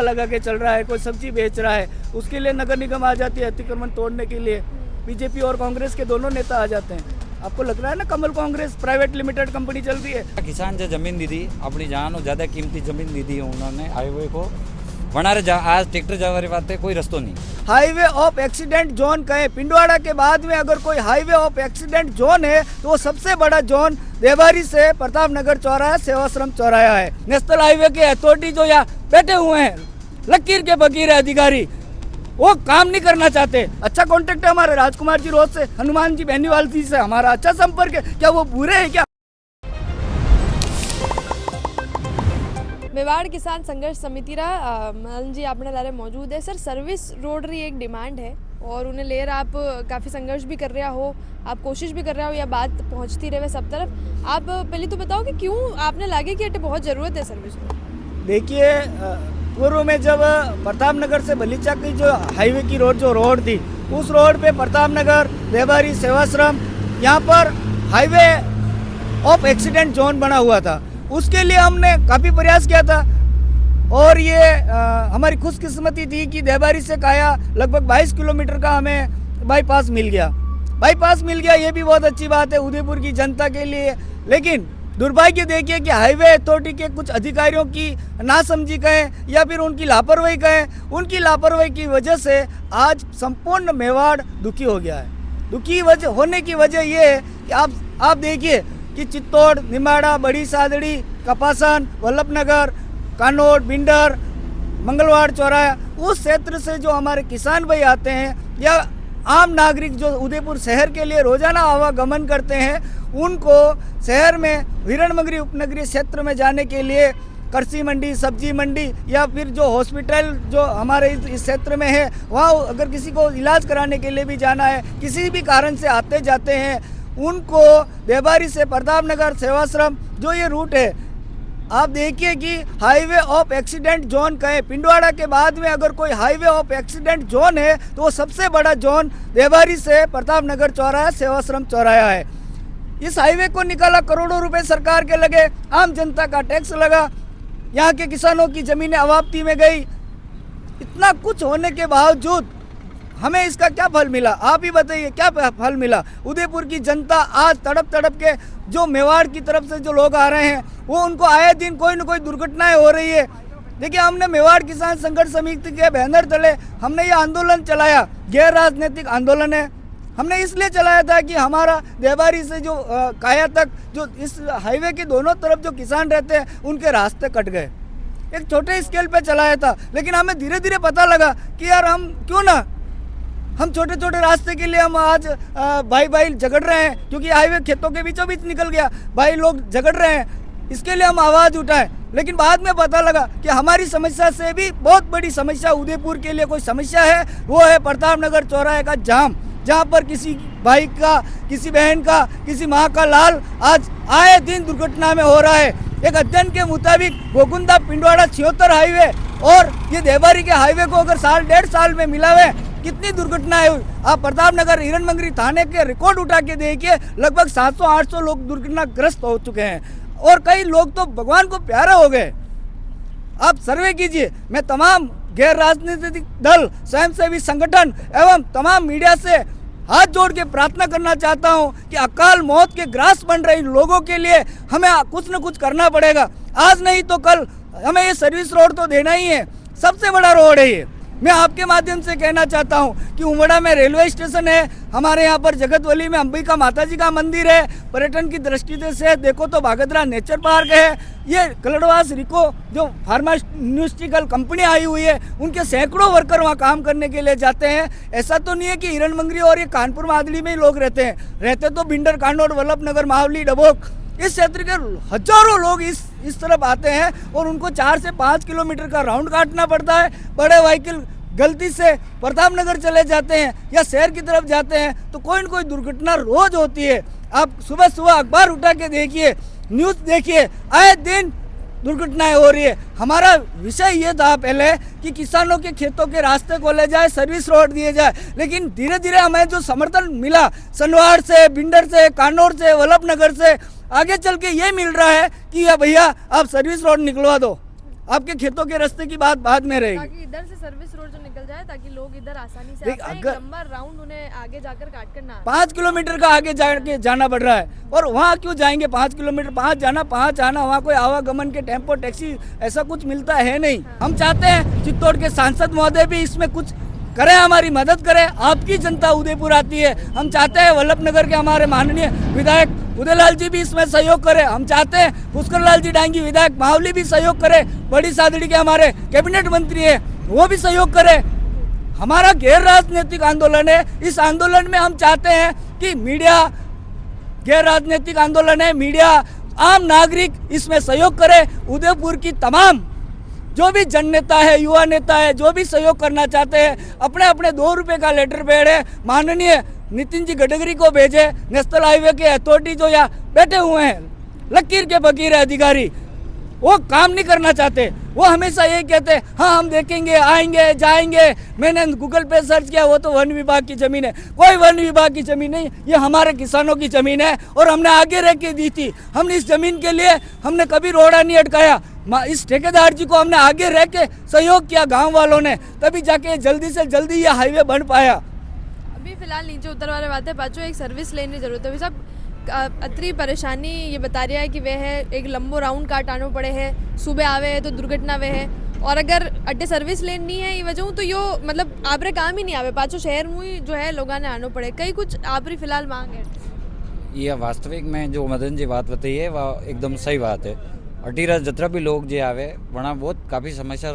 लगा के चल रहा है, कोई सब्जी बेच रहा है, उसके लिए नगर निगम आ जाती है अतिक्रमण तोड़ने के लिए। बीजेपी और कांग्रेस के दोनों नेता आ जाते हैं। आपको लग रहा है ना कमल कांग्रेस प्राइवेट लिमिटेड कंपनी चल रही है। किसान जो जमीन दी थी अपनी जान और ज़्यादा कीमती जमीन दी थी उन्होंने हाईवे को बनारे आज ट्रैक्टर जा रही बात है, कोई रस्तो नहीं। हाईवे ऑफ एक्सीडेंट जोन कहे, पिंडवाड़ा के बाद में अगर कोई हाईवे ऑफ एक्सीडेंट जोन है तो वो सबसे बड़ा जोन देवारी से प्रताप नगर चौराहा सेवाश्रम चौराहा है। नेशनल हाईवे के अथॉरिटी जो यहाँ बैठे हुए हैं लकीर के फकीर अधिकारी, वो काम नहीं करना चाहते। अच्छा कॉन्टेक्ट है हमारे राजकुमार जी रोड से, हनुमान जी बेनीवाल जी से हमारा अच्छा संपर्क है, क्या वो बुरे हैं क्या? मेवाड़ किसान संघर्ष समिति रा मदन जी अपने लारे मौजूद है। सर, सर्विस रोड री एक डिमांड है और उन्हें लेकर आप काफ़ी संघर्ष भी कर रहे हो, आप कोशिश भी कर रहे हो या बात पहुंचती रहे सब तरफ। आप पहले तो बताओ कि क्यों आपने लगे कि अटे बहुत ज़रूरत है सर्विस रोड? देखिए, पूर्व में जब प्रताप नगर से बलीचा की जो हाईवे की रोड थी, उस रोड पे प्रताप नगर, देवारी, सेवाश्रम, यहाँ पर हाईवे ऑफ एक्सीडेंट जोन बना हुआ था। उसके लिए हमने काफ़ी प्रयास किया था और ये हमारी खुशकिस्मती थी कि देवारी से काया लगभग 22 किलोमीटर का हमें बाईपास मिल गया। ये भी बहुत अच्छी बात है उदयपुर की जनता के लिए। लेकिन दुर्भाग्य देखिए कि हाईवे अथॉरिटी के कुछ अधिकारियों की नासमझी कहें या फिर उनकी लापरवाही कहें, उनकी लापरवाही की वजह से आज संपूर्ण मेवाड़ दुखी हो गया है। दुखी होने की वजह ये है कि आप देखिए कि चित्तौड़, निमाड़ा, बड़ी सादड़ी, कपासन, वल्लभनगर, कानोड़, बिंडर, मंगलवाड़ चौराहा, उस क्षेत्र से जो हमारे किसान भाई आते हैं या आम नागरिक जो उदयपुर शहर के लिए रोजाना आवागमन करते हैं, उनको शहर में हिरणमंगरी उपनगरीय क्षेत्र में जाने के लिए कृषि मंडी, सब्जी मंडी या फिर जो हॉस्पिटल जो हमारे इस क्षेत्र में है, वहाँ अगर किसी को इलाज कराने के लिए भी जाना है, किसी भी कारण से आते जाते हैं, उनको देवारी से प्रताप नगर, सेवाश्रम जो ये रूट है, आप देखिए कि हाईवे ऑफ एक्सीडेंट जोन कहे, पिंडवाड़ा के बाद में अगर कोई हाईवे ऑफ एक्सीडेंट जोन है तो वो सबसे बड़ा जोन देवारी से प्रताप नगर चौराहा, सेवाश्रम चौराहा है। इस हाईवे को निकाला, करोड़ों रुपए सरकार के लगे, आम जनता का टैक्स लगा, यहाँ के किसानों की ज़मीनें अवाप्ती में गई। इतना कुछ होने के बावजूद हमें इसका क्या फल मिला? आप ही बताइए, क्या फल मिला? उदयपुर की जनता आज तड़प के जो मेवाड़ की तरफ से जो लोग आ रहे हैं, वो उनको आए दिन कोई न कोई दुर्घटनाएं हो रही है। देखिए, हमने मेवाड़ किसान संघर्ष समिति के बैनर तले हमने ये आंदोलन चलाया, गैर राजनीतिक आंदोलन है। हमने इसलिए चलाया था कि हमारा देवारी से जो काया तक जो इस हाईवे के दोनों तरफ जो किसान रहते हैं, उनके रास्ते कट गए। एक छोटे स्केल पे चलाया था, लेकिन हमें धीरे धीरे पता लगा कि यार हम छोटे छोटे रास्ते के लिए हम आज भाई झगड़ रहे हैं, क्योंकि हाईवे खेतों के बीचों बीच निकल गया, भाई लोग झगड़ रहे हैं, इसके लिए हम आवाज़ उठाएं। लेकिन बाद में पता लगा कि हमारी समस्या से भी बहुत बड़ी समस्या उदयपुर के लिए कोई समस्या है, वो है प्रताप नगर चौराहे का जाम, जहाँ पर किसी भाई का, किसी बहन का, किसी माँ का लाल आज आए दिन दुर्घटना में हो रहा है। एक अध्ययन के मुताबिक गोकुंदा पिंडवाड़ा 76 हाईवे और ये देवारी के हाईवे को अगर साल 1.5 साल में मिलावे, कितनी दुर्घटनाएं हुई। आप प्रताप नगर हिरणमंगरी थाने के रिकॉर्ड उठा के देखिए, लगभग 700-800 लोग दुर्घटनाग्रस्त हो चुके हैं और कई लोग तो भगवान को प्यारे हो गए। आप सर्वे कीजिए। मैं तमाम गैर राजनीतिक दल, स्वयंसेवी संगठन एवं तमाम मीडिया से हाथ जोड़ के प्रार्थना करना चाहता हूं कि अकाल मौत के ग्रास बन रहे लोगों के लिए हमें कुछ न कुछ करना पड़ेगा। आज नहीं तो कल हमें ये सर्विस रोड तो देना ही है, सबसे बड़ा रोड है ये। मैं आपके माध्यम से कहना चाहता हूं कि उमड़ा में रेलवे स्टेशन है, हमारे यहाँ पर जगतवली में अंबिका माता जी का मंदिर है, पर्यटन की दृष्टि से देखो तो भागदरा नेचर पार्क है, ये कलड़वास रिको जो फार्मास्यूटिकल कंपनी आई हुई है, उनके सैकड़ों वर्कर वहाँ काम करने के लिए जाते हैं। ऐसा तो नहीं है कि हिरणमंगरी और ये कानपुर मादली में ही लोग रहते तो बिंडर, कानोड़, वल्लभनगर, मावली, डबोक, इस क्षेत्र के हजारों लोग इस तरफ आते हैं और उनको 4 से 5 किलोमीटर का राउंड काटना पड़ता है। बड़े व्हीकल गलती से प्रताप नगर चले जाते हैं या शहर की तरफ जाते हैं तो कोई न कोई दुर्घटना रोज होती है। आप सुबह सुबह अखबार उठा के देखिए, न्यूज़ देखिए, आए दिन दुर्घटनाएं हो रही है। हमारा विषय ये था पहले कि किसानों के खेतों के रास्ते खोले जाए, सर्विस रोड दिए जाए, लेकिन धीरे धीरे हमें जो समर्थन मिला सनवाड़ से, बिंडर से, कानोड़ से, वल्लभनगर से, आगे चल के ये मिल रहा है कि या भैया आप सर्विस रोड निकलवा दो। आपके खेतों के रास्ते की बात बाद में रहेगी। ताकि इधर से सर्विस रोड जो निकल जाए ताकि लोग इधर आसानी से देख, आ पाएं, एक अगर- लंबा राउंड उन्हें आगे जाकर काट कर ना आए। 5 किलोमीटर का आगे जाना पड़ रहा है और वहाँ क्यों जाएंगे 5 किलोमीटर, 5 जाना 5 आना, वहाँ कोई आवागमन के टेम्पो टैक्सी ऐसा कुछ मिलता है नहीं। हम चाहते हैं चित्तौड़ के सांसद महोदय भी इसमें कुछ करें, हमारी मदद करें। आपकी जनता उदयपुर आती है, हम चाहते हैं वल्लभनगर के हमारे माननीय विधायक उदयलाल जी भी इसमें सहयोग करें। हम चाहते हैं पुष्कर लाल जी डांगी विधायक मावली भी सहयोग करें, बड़ी सादड़ी के हमारे कैबिनेट मंत्री है वो भी सहयोग करें। हमारा गैर राजनीतिक आंदोलन है, इस आंदोलन में हम चाहते हैं कि मीडिया, गैर राजनीतिक आंदोलन है, मीडिया, आम नागरिक इसमें सहयोग करे। उदयपुर की तमाम जो भी जन नेता है, युवा नेता है, जो भी सहयोग करना चाहते हैं, अपने अपने 2 रुपए का लेटर पैड है माननीय नितिन जी गडकरी को भेजे। नेशनल हाईवे के अथॉरिटी जो यहाँ बैठे हुए हैं, लकीर के फकीर है अधिकारी, वो काम नहीं करना चाहते। वो हमेशा ये कहते हैं हाँ हम देखेंगे, आएंगे, जाएंगे। मैंने गूगल पे सर्च किया, वो तो वन विभाग की जमीन है। कोई वन विभाग की जमीन नहीं, ये हमारे किसानों की जमीन है और हमने आगे रह के दी थी। हमने इस जमीन के लिए हमने कभी रोड़ा नहीं अटकाया। इस ठेकेदार जी को हमने आगे रह के सहयोग किया गाँव वालों ने, तभी जाके जल्दी से जल्दी ये हाईवे बन पाया। अभी फिलहाल नीचे उतर वाले बातें पाचो एक सर्विस लेने की जरूरत है। सब अतरी परेशानी ये बता रहा है कि वे है एक लंबो राउंड काट आनो पड़े है, सुबह आवे है तो दुर्घटना वे है, और अगर अड्डे सर्विस लेन नहीं है ये वजह तो यो मतलब आपरे काम ही नहीं आवे, पाचो शहर में ही जो है लोगों ने आनो पड़े। कई कुछ आपरी फिलहाल मांग है। ये वास्तविक में जो मदन जी बात बताई है वह एकदम सही बात है। अटीरा जतरा भी लोग जो आवे वहाँ बहुत काफ़ी समस्या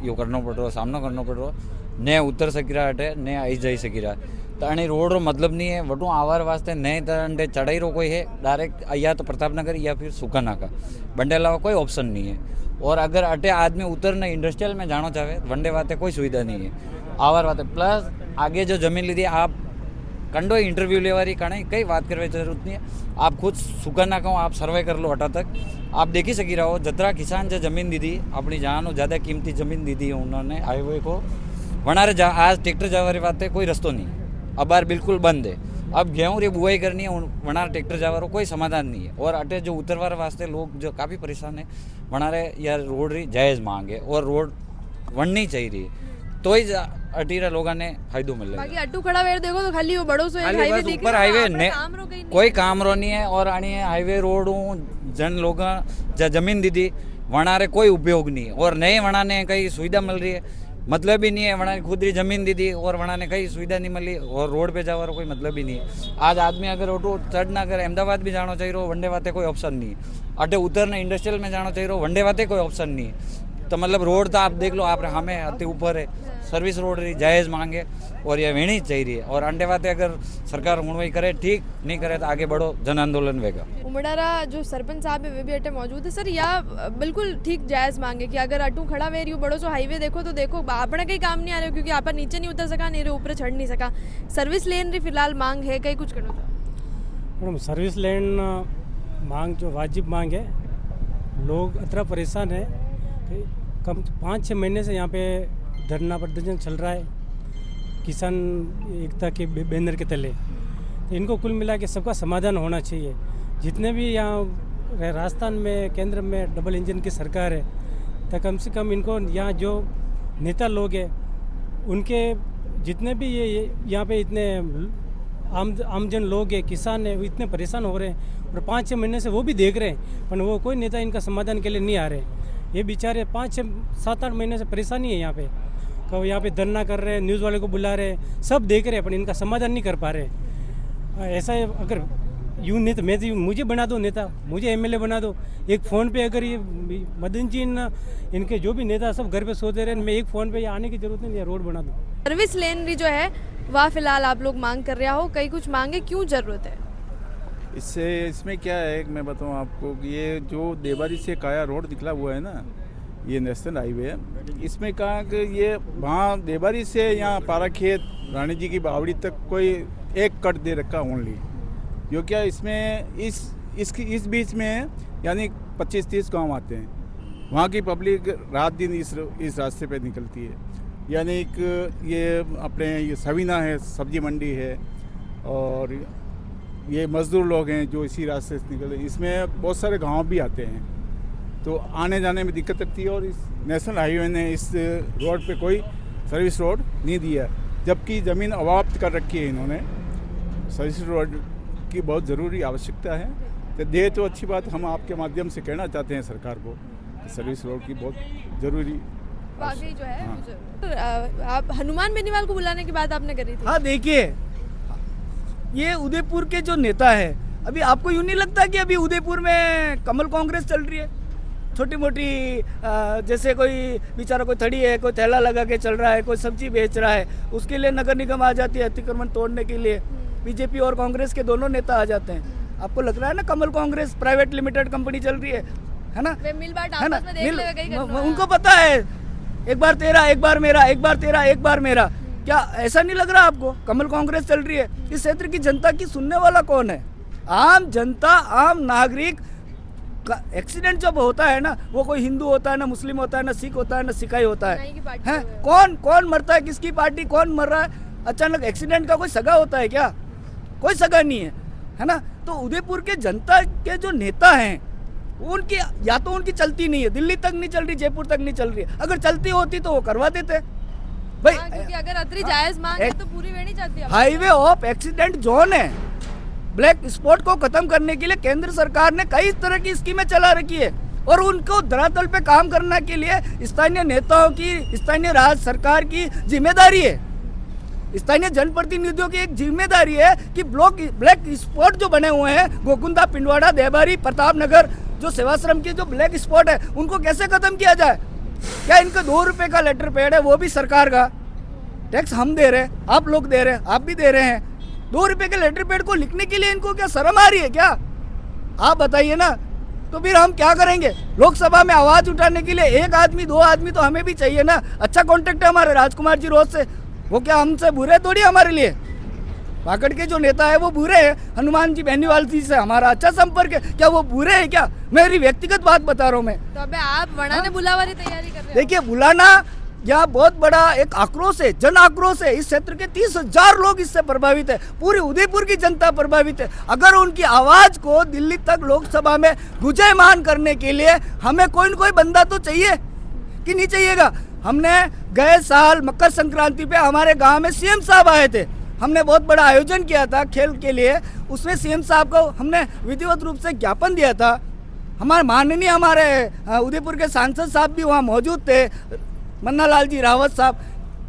यो करना पड़ रहा, सामना करना पड़ रहा, ने उतर सकी रहा हटे ने आई जाई सकी रहा। तो अने रोड रो मतलब नहीं है वटू आवार वास्ते नए तरह चढ़ाई रो कोई है डायरेक्ट या तो प्रतापनगर या फिर सुकानाका, बंडे अलावा कोई ऑप्शन नहीं है। और अगर अटे आदमी उतरने इंडस्ट्रियल में जाना चाहे वंडे वाते कोई सुविधा नहीं है, आवार वाते प्लस आगे जो जमीन लीधी आप कंडो इंटरव्यू लेवारी कहीं कई बात करने की जरूरत नहीं है। आप खुद सुकानाका आप सर्वे कर लो अटा तक, आप देखी सकी रहो जतरा किसान जो जमीन दी थी अपनी जान ज़्यादा कीमती जमीन दी थी उन्होंने हाईवे को वनारे आज ट्रैक्टर जावारी वाते कोई रस्तो नहीं, अब बार बिल्कुल बंद है। अब गेहूँ रे बुआई करनी है वनार ट्रैक्टर जावारो कोई समाधान नहीं है। और अटे जो उतरवार वास्ते लोग जो काफ़ी परेशान है वनारे यार रोड री जायज़ मांग है और रोड बननी चाहिए तो ही अटीरा लोगों ने फायदो मिले। बाकी अट्टू खड़ा वेर देखो तो खाली वो बड़ो सो एक खाली हाईवे बस दिख ऊपर रहा है, हाईवे आपरे ने काम रो कहीं नहीं कोई है। काम रो नहीं है। और आनी हाईवे रोड जन लोग जमीन दी थी वनारे कोई उपयोग नहीं है और नए वना ने कई सुविधा मिल रही है मतलब ही नहीं है। वना खुद री जमीन दी थी और वना ने कई सुविधा नहीं मिली और रोड पे जावा कोई मतलब ही नहीं है। आज आदमी अगर ऑटो चढ़ना अगर अहमदाबाद भी जाना चाहिए वनडे वाते कोई ऑप्शन नहीं है, अटे उतरने इंडस्ट्रियल में जाना चाहिए वनडे वाते कोई ऑप्शन नहीं है। तो मतलब रोड तो आप देख लो आप हमें अति ऊपर है, सर्विस रोड रही जायज़ मांगे और ये वेणी चाहिए। और अंडे बातें अगर सरकार गुणवाई करे ठीक, नहीं करे तो आगे बढ़ो जन आंदोलन वेगा। उमड़ारा जो सरपंच साहब है वे भी अटे मौजूद है। सर या बिल्कुल ठीक जायज़ मांगे कि अगर अटू खड़ा वे रही बड़ो सो हाईवे देखो तो देखो आपने कहीं काम नहीं आ रहे क्योंकि आप नीचे नहीं उतर सका, नहीं रे ऊपर चढ़ नहीं सका, सर्विस लेन रही फिलहाल मांग है, कहीं कुछ करना मैडम सर्विस लेन मांग जो वाजिब मांग है, लोग इतना परेशान है कि कम 5-6 महीने से यहाँ पे धरना प्रदर्शन चल रहा है किसान एकता के बैनर के तले। तो इनको कुल मिला के सबका समाधान होना चाहिए। जितने भी यहाँ राजस्थान में केंद्र में डबल इंजन की सरकार है तो कम से कम इनको यहाँ जो नेता लोग हैं उनके जितने भी ये यहाँ पे इतने आमजन लोग हैं, किसान हैं, वो इतने परेशान हो रहे हैं और 5-6 महीने से वो भी देख रहे हैं पर वो कोई नेता इनका समाधान के लिए नहीं आ रहे। ये बेचारे 5-6-7-8 महीने से परेशानी है यहाँ पे, कब यहाँ पे धरना कर रहे हैं, न्यूज़ वाले को बुला रहे हैं, सब देख रहे हैं पर इनका समाधान नहीं कर पा रहे। ऐसा है अगर यूँ नहीं तो मैं तो मुझे बना दो नेता, मुझे एमएलए बना दो। एक फ़ोन पे अगर ये मदन जी इनके जो भी नेता सब घर पे सोते रहे, मैं एक फ़ोन पे आने की जरूरत नहीं है, रोड बना दो। सर्विस लेन भी जो है वह फिलहाल आप लोग मांग कर रहा हो, कहीं कुछ मांगे क्यों जरूरत है? इसमें क्या है मैं बताऊं आपको कि ये जो देवारी से काया रोड निकला हुआ है ना, ये नेशनल हाईवे है, इसमें कहा कि ये वहाँ देवारी से यहाँ पाराखेत रानी जी की बावड़ी तक कोई एक कट दे रखा ओनली, जो क्या इसमें इस बीच में यानी 25-30 गांव आते हैं। वहाँ की पब्लिक रात दिन इस रास्ते पे निकलती है। यानी ये अपने ये सवीना है, सब्जी मंडी है, और ये मज़दूर लोग हैं जो इसी रास्ते से निकलते हैं। इसमें बहुत सारे गांव भी आते हैं, तो आने जाने में दिक्कत रहती है। और इस नेशनल हाईवे ने इस रोड पे कोई सर्विस रोड नहीं दिया, जबकि ज़मीन अवाप्त कर रखी है इन्होंने। सर्विस रोड की बहुत ज़रूरी आवश्यकता है, तो दे तो अच्छी बात। हम आपके माध्यम से कहना चाहते हैं सरकार को कि सर्विस रोड की बहुत ज़रूरी वाकई जो है आप हनुमान बेनीवाल को बुलाने की बात आपने करी थी। हाँ देखिए, ये उदयपुर के जो नेता है, अभी आपको यूँ नहीं लगता कि अभी उदयपुर में कमल कांग्रेस चल रही है? छोटी मोटी जैसे कोई बेचारा कोई थड़ी है, कोई थैला लगा के चल रहा है, कोई सब्जी बेच रहा है, उसके लिए नगर निगम आ जाती है अतिक्रमण तोड़ने के लिए। बीजेपी और कांग्रेस के दोनों नेता आ जाते हैं। आपको लग रहा है ना कमल कांग्रेस प्राइवेट लिमिटेड कंपनी चल रही है ना? वे मिल बाट है ना? आपस में देख लेवे कहीं करना। उनको पता है, एक बार तेरा एक बार मेरा, एक बार तेरा एक बार मेरा। क्या ऐसा नहीं लग रहा आपको? कमल कांग्रेस चल रही है। इस क्षेत्र की जनता की सुनने वाला कौन है? आम जनता, आम नागरिक। एक्सीडेंट जब होता है ना, वो कोई हिंदू होता है ना, मुस्लिम होता है ना, सिख होता है ना, सिखाई होता नहीं की है पार्टी हैं? है। कौन कौन मरता है, किसकी पार्टी, कौन मर रहा है? अचानक एक्सीडेंट का कोई सगा होता है क्या? कोई सगा नहीं है ना? तो उदयपुर के जनता के जो नेता हैं, उनकी या तो उनकी चलती नहीं है, दिल्ली तक नहीं चल रही, जयपुर तक नहीं चल रही है। अगर चलती होती तो वो करवा देते भाई। क्योंकि अगर अतरी जायज मांग है तो पूरी वेणी चाहती है। हाईवे ऑफ एक्सीडेंट जोन है। ब्लैक स्पॉट को खत्म करने के लिए केंद्र सरकार ने कई तरह की स्कीमें चला रखी है, और उनको धरातल पे काम करने के लिए स्थानीय नेताओं की, स्थानीय राज्य सरकार की जिम्मेदारी है। स्थानीय जनप्रतिनिधियों की एक जिम्मेदारी है कि ब्लैक स्पॉट जो बने हुए हैं, गोकुंदा, पिंडवाड़ा, देबारी, प्रताप नगर, जो सेवाश्रम के जो ब्लैक स्पॉट है, उनको कैसे खत्म किया जाए। क्या इनका 2 रुपए का लेटर पैड है, वो भी सरकार का टैक्स हम दे रहे हैं, आप लोग दे रहे हैं, आप भी दे रहे हैं। 2 रुपए के लेटर पैड को लिखने के लिए इनको क्या शर्म आ रही है क्या? आप बताइए ना। तो फिर हम क्या करेंगे? लोकसभा में आवाज उठाने के लिए 1 आदमी 2 आदमी तो हमें भी चाहिए ना। अच्छा कॉन्टेक्ट है हमारे राजकुमार जी रोज से, वो क्या हमसे बुरे थोड़ी हमारे लिए? पाकड़ के जो नेता है वो बुरे हैं। हनुमान जी बेनीवाल जी से हमारा अच्छा संपर्क है, क्या वो बुरे हैं क्या? मेरी व्यक्तिगत बात बता रहा हूँ मैं। तो अबे आप वड़ाने बुलावा की तैयारी कर रहे हो। देखिए, बुलाना यहाँ बहुत बड़ा एक आक्रोश है, जन आक्रोश है। इस क्षेत्र के 30,000 लोग इससे प्रभावित है, पूरी उदयपुर की जनता प्रभावित है। अगर उनकी आवाज को दिल्ली तक लोकसभा में गुंजायमान करने के लिए हमें कोई न कोई बंदा तो चाहिए कि नहीं चाहिएगा? हमने गए साल मकर संक्रांति पे हमारे गांव में सीएम साहब आए थे। हमने बहुत बड़ा आयोजन किया था खेल के लिए, उसमें सीएम साहब को हमने विधिवत रूप से ज्ञापन दिया था। हमारे माननीय हमारे उदयपुर के सांसद साहब भी वहाँ मौजूद थे, मन्ना लाल जी रावत साहब।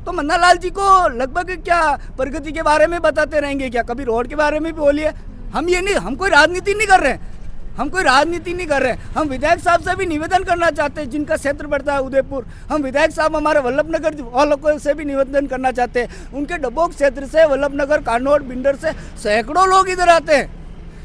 तो मन्ना लाल जी को लगभग क्या प्रगति के बारे में बताते रहेंगे क्या? कभी रोड के बारे में भी बोलिए। हम ये नहीं, हम कोई राजनीति नहीं कर रहे हैं, हम कोई राजनीति नहीं कर रहे हैं। हम विधायक साहब से भी निवेदन करना चाहते हैं, जिनका क्षेत्र पड़ता है उदयपुर। हम विधायक साहब हमारे वल्लभनगर वालों से भी निवेदन करना चाहते हैं। उनके डबोक क्षेत्र से, वल्लभनगर, कानोड़, बिंडर से सैकड़ों लोग इधर आते हैं।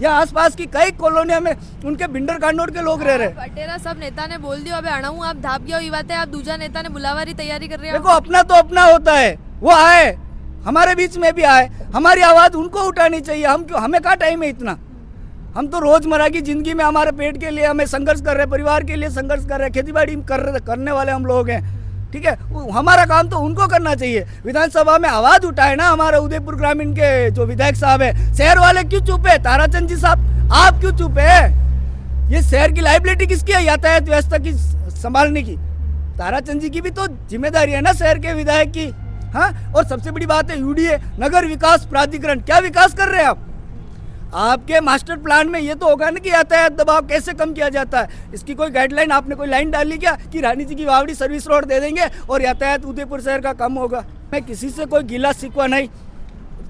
या आसपास की कई कॉलोनियों में उनके बिंडर कानोड़ के लोग रह रहे हैं। अटेरा सब नेता ने बोल दियो, अबे अणाऊ आप धाप गया ये बात है, आप दूसरा नेता ने बुलावारी तैयारी कर रहे हो। देखो, अपना तो अपना होता है, वो आए हमारे बीच में भी आए, हमारी आवाज उनको उठानी चाहिए। हम क्यों, हमें कहाँ टाइम है इतना? हम तो रोजमर्रा की जिंदगी में हमारे पेट के लिए हमें संघर्ष कर रहे हैं, परिवार के लिए संघर्ष कर रहे हैं, खेती बाड़ी करने वाले हम लोग हैं। ठीक है, हमारा काम तो उनको करना चाहिए। विधानसभा में आवाज उठाए ना हमारे उदयपुर ग्रामीण के जो विधायक साहब है। शहर वाले क्यों चुप है? ताराचंद जी साहब, आप क्यों चुप है? ये शहर की लाइबिलिटी किसकी है? यातायात व्यवस्था की संभालने की ताराचंद जी की भी तो जिम्मेदारी है ना, शहर के विधायक की। हाँ, और सबसे बड़ी बात है यूडीए, नगर विकास प्राधिकरण। क्या विकास कर रहे हैं आप? आपके मास्टर प्लान में ये तो होगा ना कि यातायात दबाव कैसे कम किया जाता है। इसकी कोई गाइडलाइन, आपने कोई लाइन डाली क्या कि रानी जी की वावड़ी सर्विस रोड दे देंगे और यातायात उदयपुर शहर का कम होगा? मैं किसी से कोई गिला शिकवा नहीं।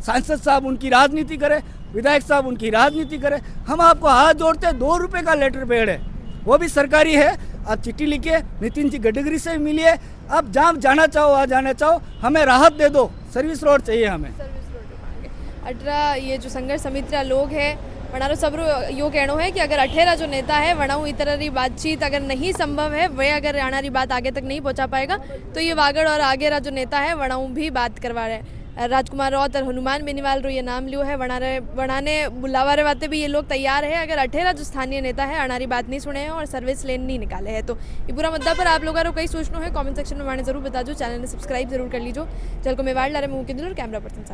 सांसद साहब उनकी राजनीति करे, विधायक साहब उनकी राजनीति करे। हम आपको हाथ जोड़ते, 2 रुपए का लेटर पैड है, वो भी सरकारी है। आप चिट्ठी लिखिए, नितिन जी गडकरी से मिलिए, आप जहाँ जाना चाहो वहाँ जाना चाहो, हमें राहत दे दो, सर्विस रोड चाहिए हमें। अठरा ये जो संघर्ष समिति लोग है वनारो सब यो कहना है कि अगर अठेरा जो नेता है वनाऊ इतरी बातचीत अगर नहीं संभव है, वे अगर आनारी बात आगे तक नहीं पहुंचा पाएगा तो ये वागड़ और आगेरा जो नेता है वनाऊ भी बात करवा रहे हैं। राजकुमार राउत और हनुमान बेनीवाल रो ये नाम लियो है, वनाने बुलावा वाते भी ये लोग तैयार है। अगर अठेरा जो स्थानीय नेता है अनारी बात नहीं सुने हैं और सर्विस लेन नहीं निकाले है तो ये पूरा मुद्दा पर आप लोगों को कई सोचना है। कमेंट सेक्शन में मैंने जरूर बता दो, चैनल ने सब्सक्राइब जरूर कर लीजिए। चल को मेवाड़ ला रहे मुँह के कैमरा पर्सन।